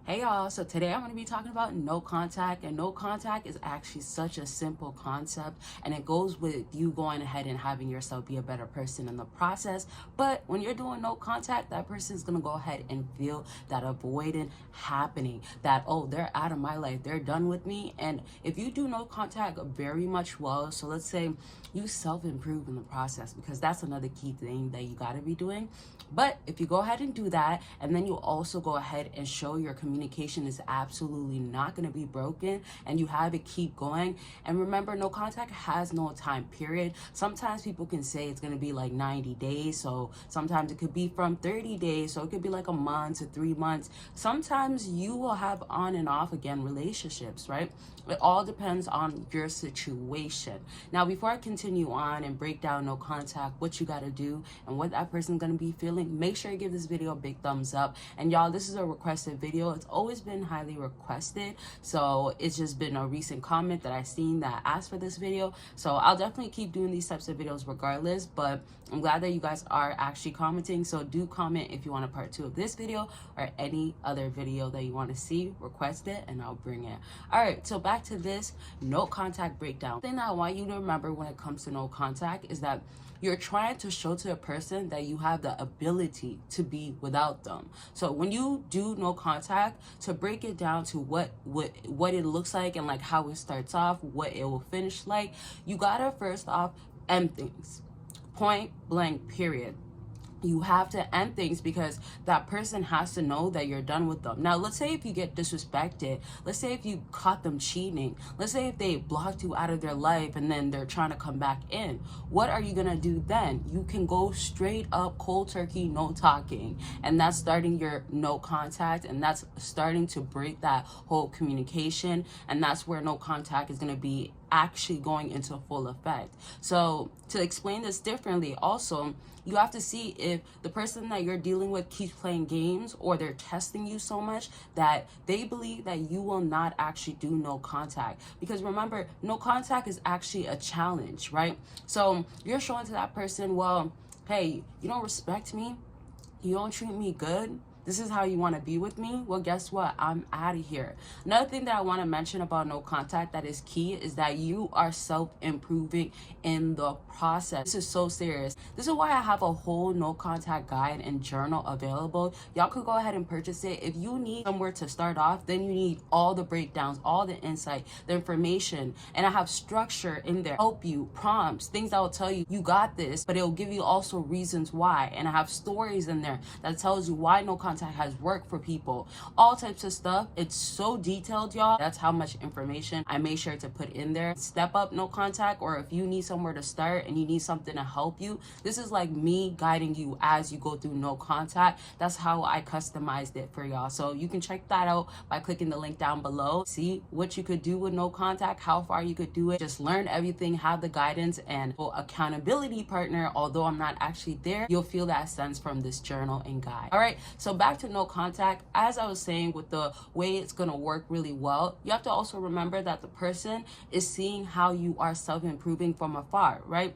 Hey y'all, so today I'm going to be talking about no contact, and no contact is actually such a simple concept, and it goes with you going ahead and having yourself be a better person in the process. But when you're doing no contact, that person is going to go ahead and feel that avoidant happening, that, oh, they're out of my life, they're done with me. And if you do no contact very much well, so let's say you self-improve in the process, because that's another key thing that you got to be doing. But if you go ahead and do that, and then you also go ahead and show your communication is absolutely not going to be broken, and you have it keep going. And remember, no contact has no time period. Sometimes people can say it's going to be like 90 days. So sometimes it could be from 30 days. So it could be like a month to 3 months. Sometimes you will have on and off again relationships, right? It all depends on your situation. Now, before I continue on and break down no contact, what you got to do and what that person's going to be feeling, make sure you give this video a big thumbs up. And y'all, this is a requested video. It's always been highly requested. So it's just been a recent comment that I seen that asked for this video. So I'll definitely keep doing these types of videos regardless, but I'm glad that you guys are actually commenting. So do comment if you want a part 2 of this video or any other video that you want to see. Request it and I'll bring it. All right, so back to this no contact breakdown. The thing that I want you to remember when it comes to no contact is that you're trying to show to a person that you have the ability to be without them. So when you do no contact, to break it down to what it looks like and like how it starts off, what it will finish like, you gotta first off end things. Point blank, period. You have to end things because that person has to know that you're done with them. Now, let's say if you get disrespected, let's say if you caught them cheating, let's say if they blocked you out of their life and then they're trying to come back in, what are you gonna do then? You can go straight up cold turkey, no talking, and that's starting your no contact, and that's starting to break that whole communication, and that's where no contact is gonna be actually going into full effect. So to explain this differently, also, you have to see if the person that you're dealing with keeps playing games or they're testing you so much that they believe that you will not actually do no contact. Because remember, no contact is actually a challenge, right? So you're showing to that person, well, hey, you don't respect me, you don't treat me good, this is how you want to be with me? Well, guess what? I'm out of here. Another thing that I want to mention about no contact that is key is that you are self-improving in the process. This is so serious. This is why I have a whole no contact guide and journal available. Y'all could go ahead and purchase it. If you need somewhere to start off, then you need all the breakdowns, all the insight, the information, and I have structure in there. Help you, prompts, things that will tell you, you got this, but it will give you also reasons why. And I have stories in there that tells you why no contact has worked for people, all types of stuff. It's so detailed, y'all. That's how much information I made sure to put in there. Step up no contact, or if you need somewhere to start and you need something to help you, this is like me guiding you as you go through no contact. That's how I customized it for y'all. So you can check that out by clicking the link down below. See what you could do with no contact, how far you could do it. Just learn everything, have the guidance and accountability partner. Although I'm not actually there, you'll feel that sense from this journal and guide. All right, so back to no contact. As I was saying, with the way it's going to work really well, you have to also remember that the person is seeing how you are self-improving from afar, right?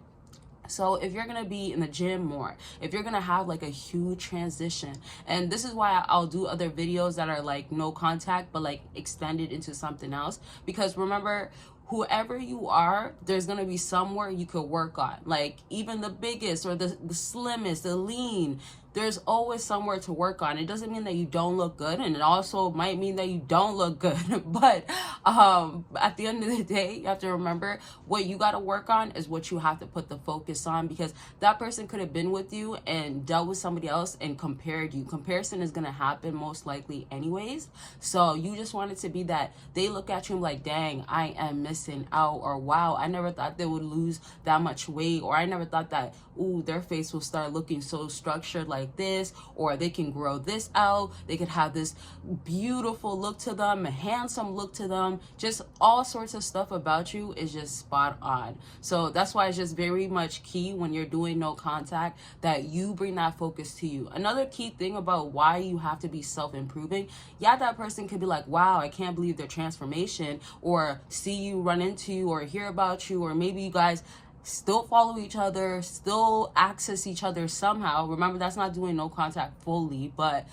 So if you're going to be in the gym more, if you're going to have like a huge transition, and this is why I'll do other videos that are like no contact, but like extended into something else, because remember, whoever you are, there's going to be somewhere you could work on. Like even the biggest or the slimmest, the lean, there's always somewhere to work on. It doesn't mean that you don't look good, and it also might mean that you don't look good. But at the end of the day, you have to remember what you got to work on is what you have to put the focus on, because that person could have been with you and dealt with somebody else and compared you. Comparison is going to happen most likely anyways. So you just want it to be that they look at you like, dang, I am missing out, or wow, I never thought they would lose that much weight, or I never thought that, ooh, their face will start looking so structured like this, or they can grow this out, they could have this beautiful look to them, a handsome look to them, just all sorts of stuff about you is just spot on. So that's why it's just very much key when you're doing no contact that you bring that focus to you. Another key thing about why you have to be self-improving, yeah, that person could be like, wow, I can't believe their transformation, or see you run into you or hear about you, or maybe you guys still follow each other, still access each other somehow. Remember, that's not doing no contact fully, but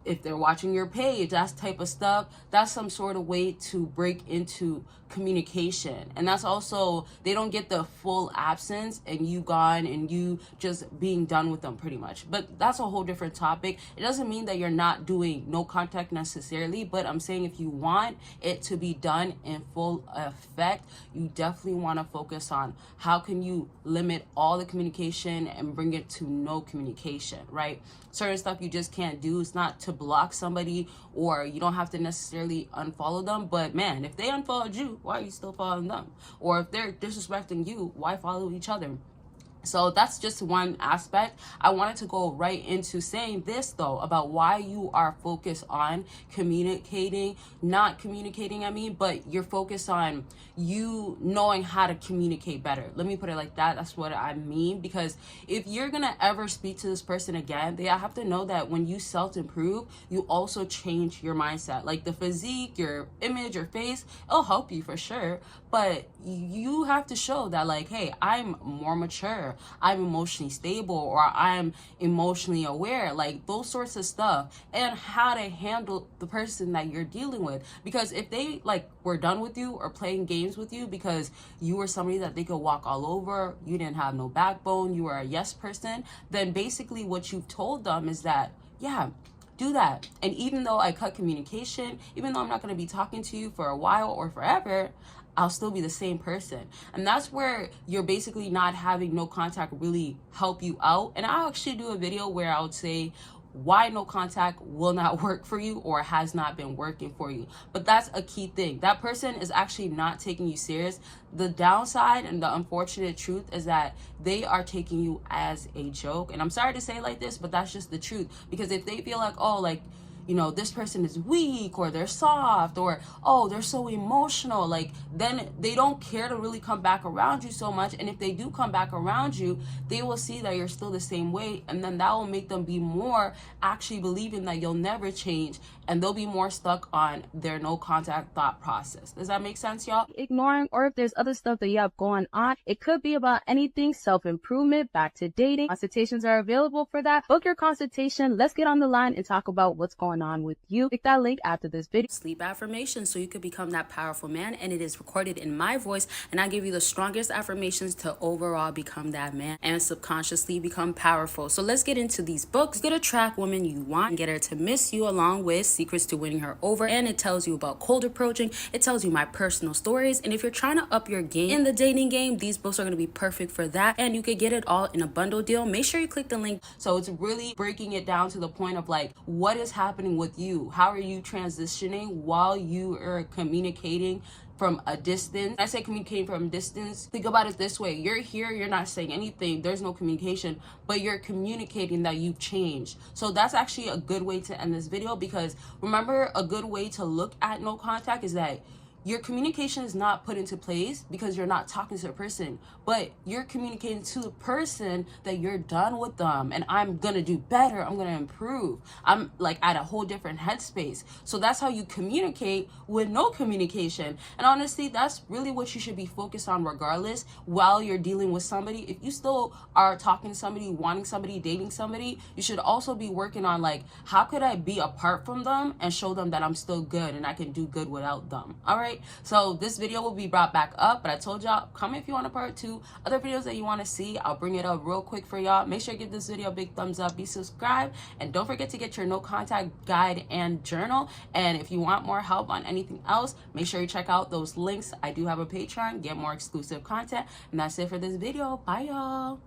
if they're watching your page, that type of stuff, that's some sort of way to break into communication. And that's also, they don't get the full absence and you gone and you just being done with them pretty much. But that's a whole different topic. It doesn't mean that you're not doing no contact necessarily, but I'm saying if you want it to be done in full effect, you definitely want to focus on how can you limit all the communication and bring it to no communication, right? Certain stuff you just can't do. It's not to block somebody, or you don't have to necessarily unfollow them, but man, if they unfollowed you, why are you still following them? Or if they're disrespecting you, why follow each other? So that's just one aspect. I wanted to go right into saying this though, about why you are focused on communicating, not communicating, but you're focused on you knowing how to communicate better. Let me put it like that. That's what I mean. Because if you're going to ever speak to this person again, they have to know that when you self-improve, you also change your mindset. Like the physique, your image, your face, it'll help you for sure. But you have to show that like, hey, I'm more mature, I'm emotionally stable, or I'm emotionally aware, like those sorts of stuff, and how to handle the person that you're dealing with. Because if they like were done with you or playing games with you because you were somebody that they could walk all over, you didn't have no backbone, you were a yes person, then basically what you've told them is that, yeah, do that. And even though I cut communication, even though I'm not going to be talking to you for a while or forever, I'll still be the same person. And that's where you're basically not having no contact really help you out. And I'll actually do a video where I would say why no contact will not work for you or has not been working for you. But that's a key thing. That person is actually not taking you serious. The downside and the unfortunate truth is that they are taking you as a joke. And I'm sorry to say it like this, but that's just the truth. Because if they feel like, oh, like, you know, this person is weak, or they're soft, or oh, they're so emotional, like then they don't care to really come back around you so much. And if they do come back around you, they will see that you're still the same way, and then that will make them be more actually believing that you'll never change, and they'll be more stuck on their no contact thought process. Does that make sense, y'all? Ignoring, or if there's other stuff that you have going on, it could be about anything self-improvement, back to dating. Consultations are available for that. Book your consultation. Let's get on the line and talk about what's going on with you. Click that link after this video. Sleep affirmations so you could become that powerful man, and it is recorded in my voice, and I give you the strongest affirmations to overall become that man and subconsciously become powerful. So let's get into these books. Get a track woman you want and get her to miss you, along with secrets to winning her over, and it tells you about cold approaching. It tells you my personal stories, and if you're trying to up your game in the dating game, these books are going to be perfect for that, and you could get it all in a bundle deal. Make sure you click the link. So it's really breaking it down to the point of like, what is happening with you? How are you transitioning while you are communicating from a distance? I say communicating from a distance, think about it this way: you're here, you're not saying anything, there's no communication, but you're communicating that you've changed. So that's actually a good way to end this video, because remember, a good way to look at no contact is that your communication is not put into place because you're not talking to a person, but you're communicating to the person that you're done with them, and I'm gonna do better, I'm gonna improve, I'm like at a whole different headspace. So that's how you communicate with no communication. And honestly, that's really what you should be focused on regardless while you're dealing with somebody. If you still are talking to somebody, wanting somebody, dating somebody, you should also be working on like, how could I be apart from them and show them that I'm still good and I can do good without them. All right, so this video will be brought back up, but I told y'all, comment if you want a part 2. Other videos that you want to see, I'll bring it up real quick for y'all. Make sure you give this video a big thumbs up, be subscribed, and don't forget to get your no contact guide and journal. And if you want more help on anything else, make sure you check out those links. I do have a Patreon, get more exclusive content. And that's it for this video. Bye, y'all.